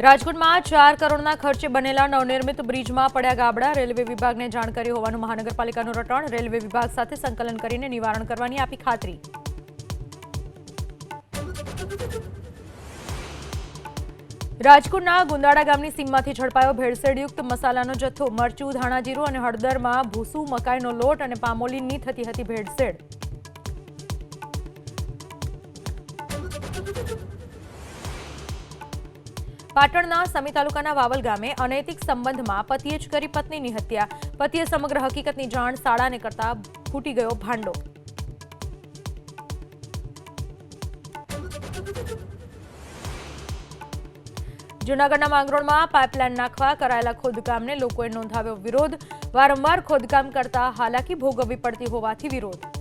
રાજકોટમાં 4 કરોડના ખર્ચે બનેલા નવનિર્મિત બ્રિજમાં પડ્યા ગાબડા. રેલવે વિભાગને જાણ કરી હોવાનું મહાનગરપાલિકાનું રટણ. રેલવે વિભાગ સાથે સંકલન કરીને નિવારણ કરવાની આપી ખાતરી. રાજકોટના ગુંદાળા ગામની સીમમાંથી ઝડપાયો ભેળસેળયુક્ત મસાલાનો જથ્થો. મરચું, ધાણાજીરું અને હળદરમાં ભૂસું, મકાઈનો લોટ અને પામોલીનની થતી હતી ભેળસેળ. પાટણના સમી તાલુકાના વાવલ ગામે અનૈતિક સંબંધમાં પતિએ જ કરી પત્નીની હત્યા. પતિએ સમગ્ર હકીકતની જાણ શાળાને કરતા ફૂટી ગયો ભાંડો. જૂનાગઢના માંગરોળમાં પાઇપલાઇન નાખવા કરાયેલા ખોદકામને લોકોએ નોંધાવ્યો વિરોધ. વારંવાર ખોદકામ કરતા હાલાકી ભોગવવી પડતી હોવાથી વિરોધ.